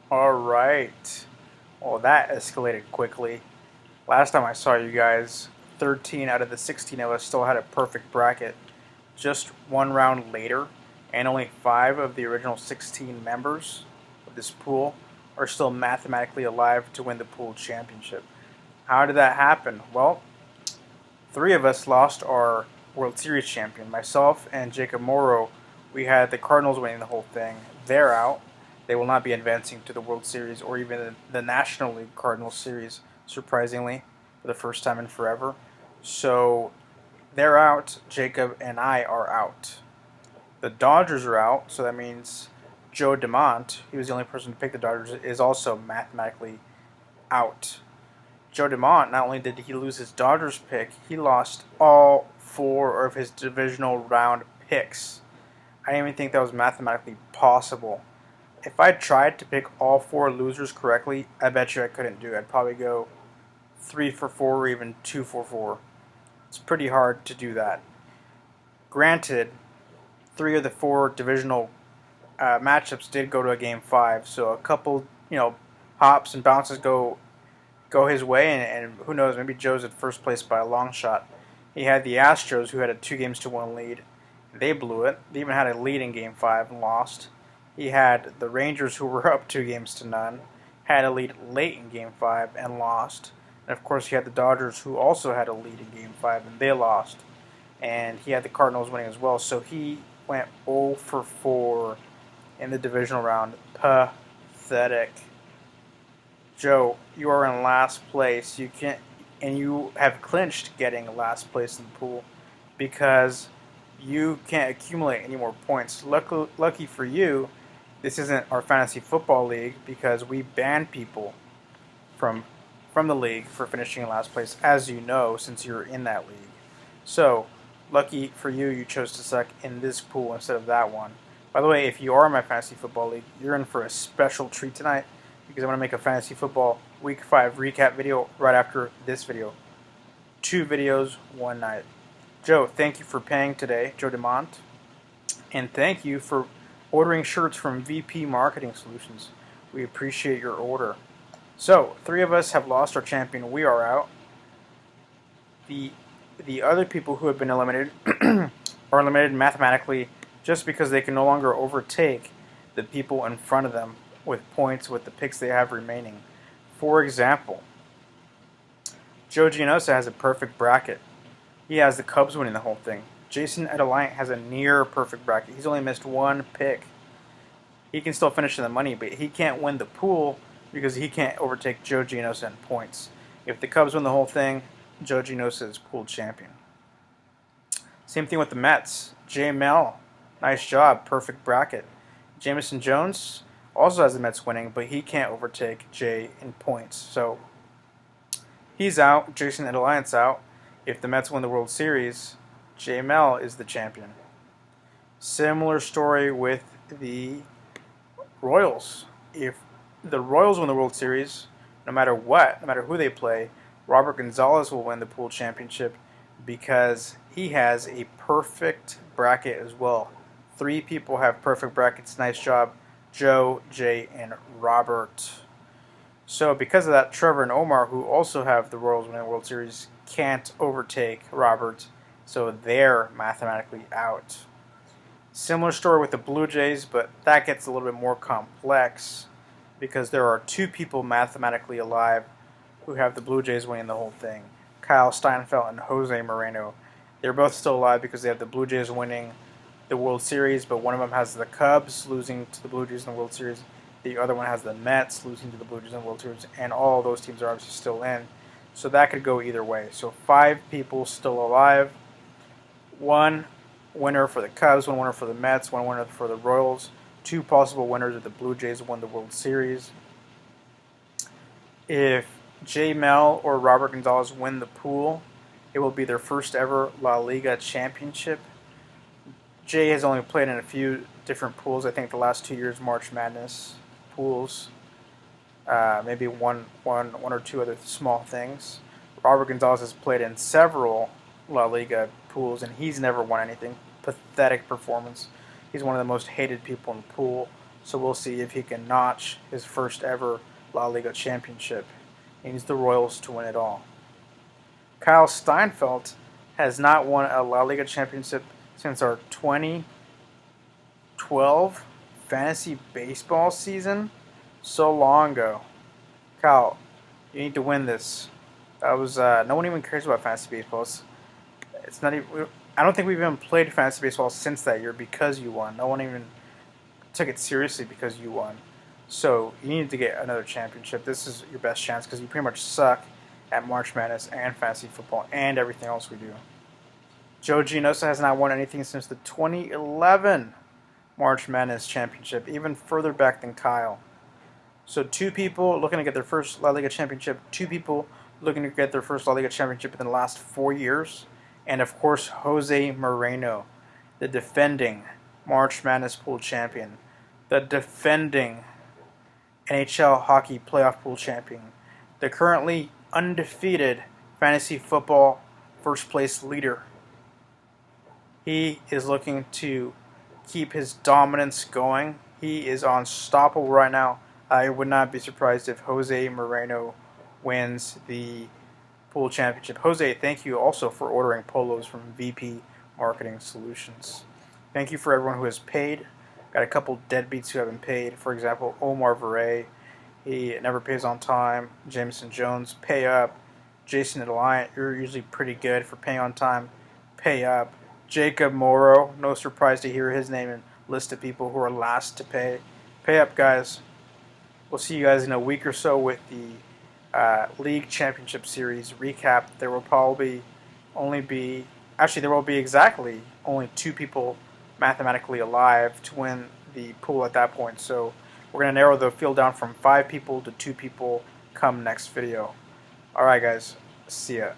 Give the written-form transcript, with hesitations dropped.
All right. Well, that escalated quickly. Last time I saw you guys, 13 out of the 16 of us still had a perfect bracket. Just one round later, and only 5 of the original 16 members of this pool are still mathematically alive to win the pool championship. How did that happen? Well, 3 of us lost our World Series champion. Myself and Jacob Morrow, we had the Cardinals winning the whole thing. They're out. They will not be advancing to the World Series or even the National League Cardinals Series, surprisingly, for the first time in forever. So they're out. Jacob and I are out. The Dodgers are out, so that means Joe DeMont, he was the only person to pick the Dodgers, is also mathematically out. Joe DeMont, not only did he lose his Dodgers pick, he lost all 4 of his divisional round picks. I didn't even think that was mathematically possible. If I tried to pick all 4 losers correctly, I bet you I couldn't do it. I'd probably go 3 for 4 or even 2 for 4. It's pretty hard to do that. Granted, 3 of the 4 divisional matchups did go to a game 5, so a couple, hops and bounces go his way, and who knows, maybe Joe's at first place by a long shot. He had the Astros, who had a 2 games to 1 lead. They blew it. They even had a lead in Game 5 and lost. He had the Rangers, who were up 2 games to none, had a lead late in Game 5 and lost. And of course, he had the Dodgers, who also had a lead in Game 5 and they lost. And he had the Cardinals winning as well. So he went 0 for 4 in the divisional round. Pathetic. Joe, you are in last place. You can't, and you have clinched getting last place in the pool because you can't accumulate any more points. Lucky for you, this isn't our fantasy football league because we ban people from from the league for finishing in last place, as you know, since you're in that league. So, lucky for you, you chose to suck in this pool instead of that one. By the way, if you are in my fantasy football league, you're in for a special treat tonight because I'm going to make a fantasy football week 5 recap video right after this video. 2 videos, 1 night. Joe, thank you for paying today, Joe DeMont. And thank you for ordering shirts from VP Marketing Solutions. We appreciate your order. So, 3 of us have lost our champion. We are out. The other people who have been eliminated are eliminated mathematically just because they can no longer overtake the people in front of them with points with the picks they have remaining. For example, Joe Gianosa has a perfect bracket. He has the Cubs winning the whole thing. Jason Adeliant has a near perfect bracket. He's only missed 1 pick. He can still finish in the money, but he can't win the pool because he can't overtake Joe Gianosa in points. If the Cubs win the whole thing, Joe Gianosa is pool champion. Same thing with the Mets. J Mel, nice job, perfect bracket. Jameson Jones also has the Mets winning, but he can't overtake Jay in points. So he's out. Jason Adeliant's out. If the Mets win the World Series, J Mel is the champion. Similar story with the Royals. If the Royals win the World Series, no matter what, no matter who they play, Robert Gonzalez will win the pool championship because he has a perfect bracket as well. 3 people have perfect brackets. Nice job, Joe, Jay, and Robert. So because of that, Trevor and Omar, who also have the Royals winning the World Series, can't overtake Robert, so they're mathematically out. Similar story with the Blue Jays, but that gets a little bit more complex because there are 2 people mathematically alive who have the Blue Jays winning the whole thing. Kyle Steinfeld and Jose Moreno. They're both still alive because they have the Blue Jays winning the World Series, but one of them has the Cubs losing to the Blue Jays in the World Series. The other one has the Mets losing to the Blue Jays in the World Series, and all those teams are obviously still in. So that could go either way. So 5 people still alive. 1 winner for the Cubs, 1 winner for the Mets, 1 winner for the Royals. 2 possible winners if the Blue Jays won the World Series. If J Mel or Robert Gonzalez win the pool, it will be their first ever La Liga championship. Jay has only played in a few different pools. I think the last 2 years, March Madness pools. Maybe one or 2 other small things. Robert Gonzalez has played in several La Liga pools, and he's never won anything. Pathetic performance. He's one of the most hated people in the pool. So we'll see if he can notch his first ever La Liga championship. He needs the Royals to win it all. Kyle Steinfeld has not won a La Liga championship since our 2012 fantasy baseball season. So long ago. Kyle, you need to win this. That was no one even cares about fantasy baseball. It's not even. I don't think we've even played fantasy baseball since that year because you won. No one even took it seriously because you won. So you need to get another championship. This is your best chance because you pretty much suck at March Madness and fantasy football and everything else we do. Joe Gianosa has not won anything since the 2011 March Madness championship, even further back than Kyle. So 2 people looking to get their first La Liga championship, 2 people looking to get their first La Liga championship in the last 4 years, and of course Jose Moreno, the defending March Madness pool champion, the defending NHL hockey playoff pool champion, the currently undefeated fantasy football first place leader. He is looking to keep his dominance going. He is unstoppable right now. I would not be surprised if Jose Moreno wins the pool championship. Jose, thank you also for ordering polos from VP Marketing Solutions. Thank you for everyone who has paid. Got a couple deadbeats who haven't paid. For example, Omar Vare, he never pays on time. Jameson Jones, pay up. Jason Alliant, you're usually pretty good for paying on time. Pay up. Jacob Morrow, no surprise to hear his name in list of people who are last to pay. Pay up, guys. We'll see you guys in a week or so with the League Championship Series recap. There will probably only be, actually there will be exactly only 2 people mathematically alive to win the pool at that point. So we're going to narrow the field down from 5 people to 2 people come next video. Alright guys, see ya.